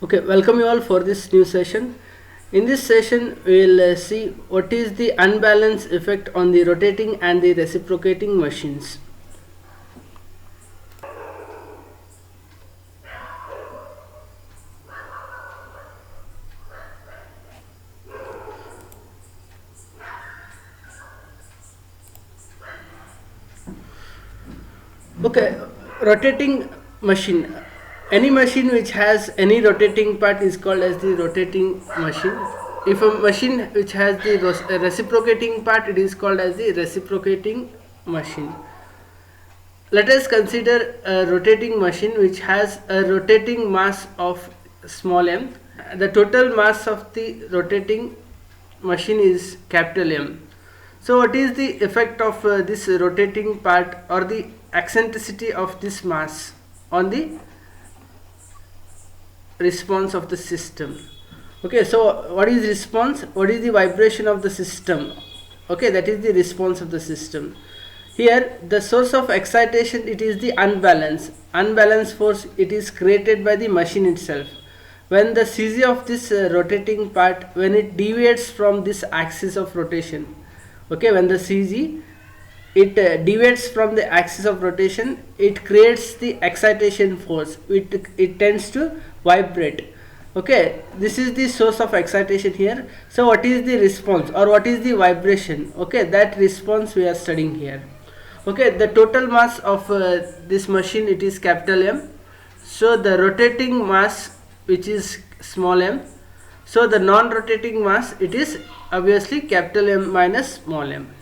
Okay, welcome you all for this new session. In this session, we will see what is the unbalanced effect on the rotating and the reciprocating machines. Okay, rotating machine. Any machine which has any rotating part is called as the rotating machine. If a machine which has the reciprocating part, it is called as the reciprocating machine. Let us consider a rotating machine which has a rotating mass of small m. The total mass of the rotating machine is capital M. So what is the effect of this rotating part or the eccentricity of this mass on the response of the system? Okay, so what is response? What is the vibration of the system? Okay, that is the response of the system. Here the source of excitation, it is the unbalanced force. It is created by the machine itself. When the CG of this rotating part, when it deviates from this axis of rotation, okay, when the CG it deviates from the axis of rotation, it creates the excitation force. It tends to vibrate. Okay, this is the source of excitation here. So what is the response or what is the vibration? Okay, that response we are studying here. Okay, the total mass of this machine, it is capital M. So the rotating mass, which is small m. So the non-rotating mass, it is obviously capital M minus small m.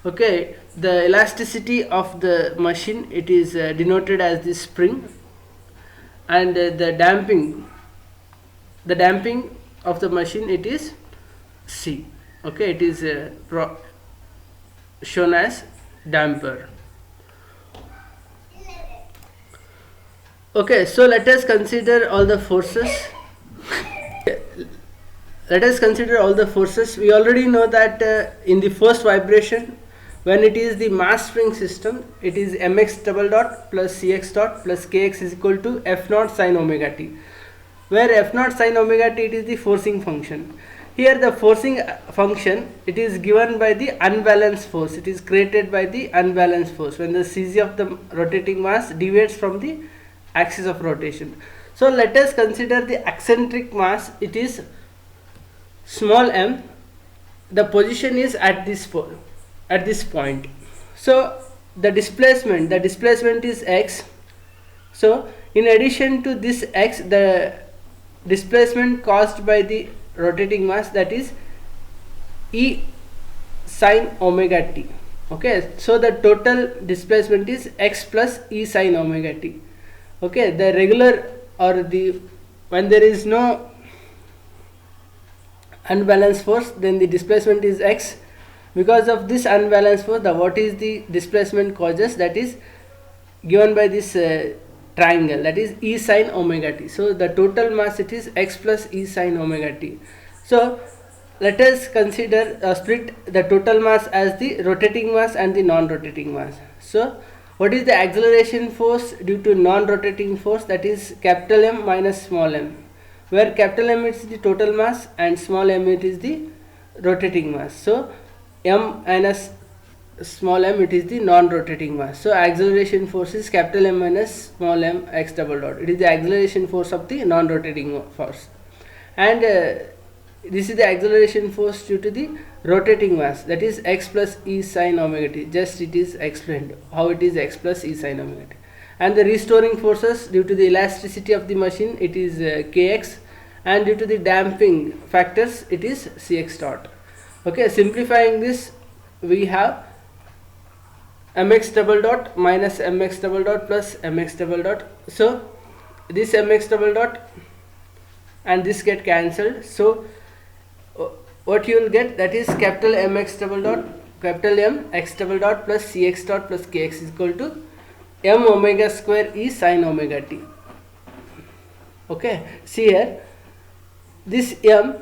Okay, the elasticity of the machine, it is denoted as the spring, and the damping of the machine, it is C. Okay, it is shown as damper. Okay, so let us consider all the forces. We already know that in the first vibration, when it is the mass spring system, it is mx double dot plus cx dot plus kx is equal to f naught sin omega t, where f naught sin omega t, it is the forcing function. Here the forcing function, it is given by the unbalanced force. It is created by the unbalanced force when the CG of the rotating mass deviates from the axis of rotation. So let us consider the eccentric mass. It is small m. The position is at this point. So the displacement is x. So in addition to this x, the displacement caused by the rotating mass, that is E sin omega t. Okay, so the total displacement is x plus E sin omega t. Okay, the regular or the when there is no unbalanced force, then the displacement is x. Because of this unbalanced force, what is the displacement causes, that is given by this triangle, that is E sin omega t. So the total mass, it is x plus E sin omega t. So let us consider split the total mass as the rotating mass and the non-rotating mass. So what is the acceleration force due to non-rotating force? That is capital M minus small m, where capital M is the total mass and small m, it is the rotating mass. So m minus small m, it is the non-rotating mass. So acceleration force is capital M minus small m x double dot. It is the acceleration force of the non-rotating force, and this is the acceleration force due to the rotating mass, that is x plus E sin omega t. Just it is explained how it is x plus E sin omega t. And the restoring forces due to the elasticity of the machine, it is kx, and due to the damping factors, it is cx dot. Okay, simplifying this, we have mx double dot minus mx double dot plus mx double dot. So this mx double dot and this get cancelled. So what you will get, that is capital mx double dot, capital M x double dot plus cx dot plus kx is equal to m omega square E sin omega t. Okay, see here, this m,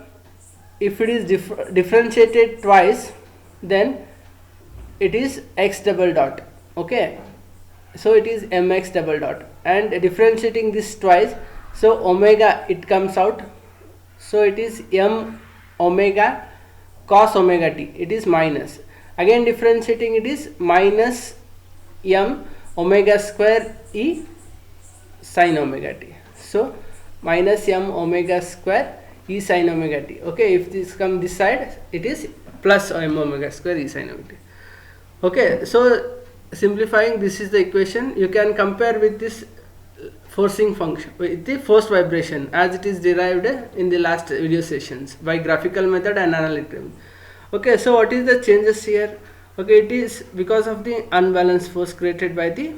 if it is differentiated twice, then it is x double dot. Okay, so it is mx double dot, and differentiating this twice, So omega it comes out, so it is m omega cos omega t, it is minus. Again differentiating, it is minus m omega square e sin omega t. So minus m omega square e sin omega t. Okay, if this come this side, it is plus m omega square e sin omega t. Okay, so simplifying, this is the equation. You can compare with this forcing function with the forced vibration as it is derived in the last video sessions by graphical method and analytic. Okay, so what is the changes here? Okay, it is because of the unbalanced force created by the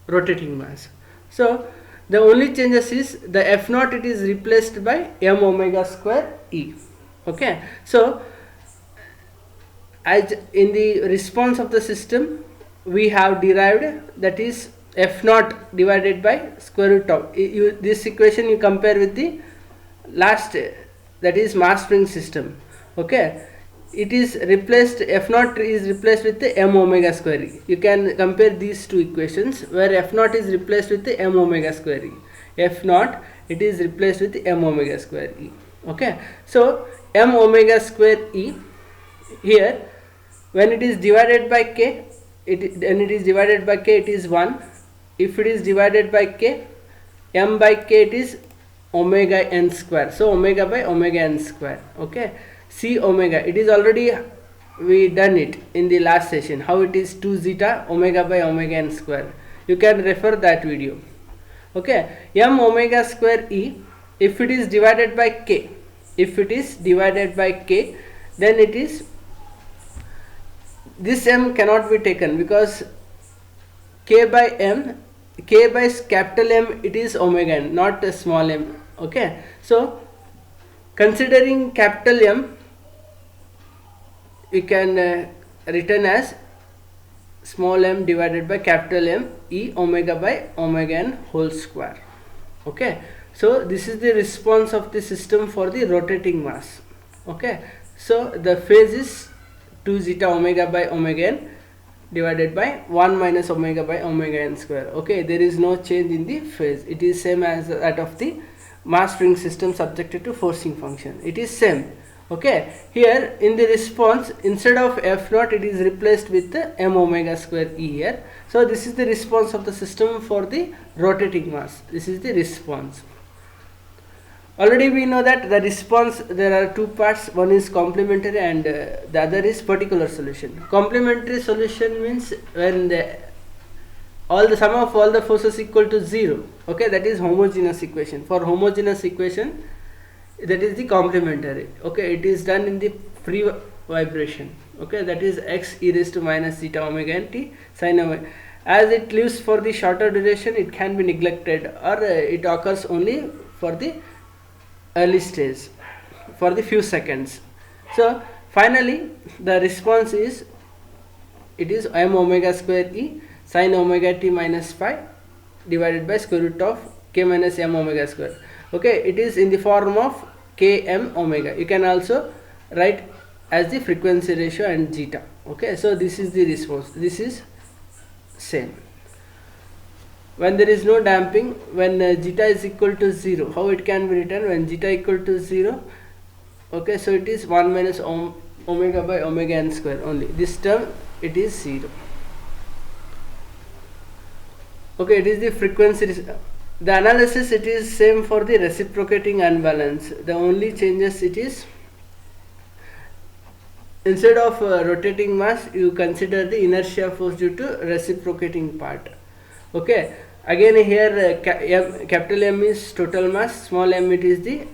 rotating mass. So the only changes is the F naught, it is replaced by m omega square e. Okay, so as in the response of the system we have derived, that is F naught divided by square root of this equation you compare with the last, that is mass spring system. Okay, it is replaced, F naught is replaced with the m omega square e. You can compare these two equations where F naught is replaced with the m omega square e. F naught, it is replaced with the m omega square e. Okay, so m omega square e here, when it is divided by k, when it is divided by k, it is 1. If it is divided by k, m by k, it is omega n square. So omega by omega n square. Okay, c omega, it is already we done it in the last session, how it is 2 zeta omega by omega n square. You can refer that video. Okay, m omega square e, if it is divided by k, if it is divided by k, then it is, this m cannot be taken because k by m, k by capital M, it is omega n, not a small m. Okay, so considering capital M, we can written as small m divided by capital M e omega by omega n whole square. Okay, so this is the response of the system for the rotating mass. Okay, so the phase is 2 zeta omega by omega n divided by 1 minus omega by omega n square. Okay, there is no change in the phase, it is same as that of the mass spring system subjected to forcing function, it is same. Okay, here in the response, instead of F naught, it is replaced with the m omega square e here. So this is the response of the system for the rotating mass. This is the response. Already we know that the response, there are two parts, one is complementary and the other is particular solution. Complementary solution means when the sum of all the forces equal to 0. Okay, that is homogeneous equation. For homogeneous equation, that is the complementary. Okay, it is done in the free vibration. Okay, that is x e raised to minus zeta omega n t sin omega. As it lives for the shorter duration, it can be neglected, or it occurs only for the early stage, for the few seconds. So finally the response is, it is m omega square e sin omega t minus phi divided by square root of k minus m omega square. Okay, it is in the form of km omega. You can also write as the frequency ratio and zeta. Okay, so this is the response. This is same. When there is no damping, when zeta is equal to 0, how it can be written? When zeta equal to 0, okay, so it is 1 minus omega by omega n square only. This term, it is 0. Okay, it is the frequency. The analysis, it is same for the reciprocating unbalance. The only changes, it is, instead of rotating mass, you consider the inertia force due to reciprocating part. Okay, again here capital M is total mass, small m it is the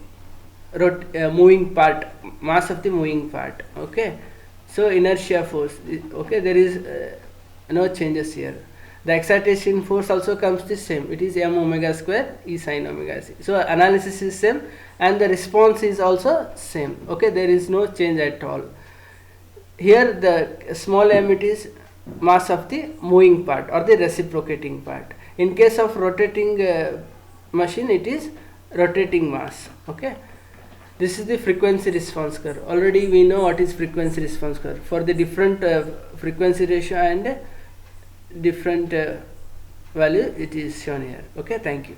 moving part, mass of the moving part. Okay, so inertia force. Okay, there is no changes here. The excitation force also comes the same, it is m omega square e sin omega c. So analysis is same and the response is also same. Okay, there is no change at all. Here the small m, it is mass of the moving part or the reciprocating part. In case of rotating machine, it is rotating mass. Okay, this is the frequency response curve. Already we know what is frequency response curve for the different frequency ratio and different value, it is shown here. Okay, thank you.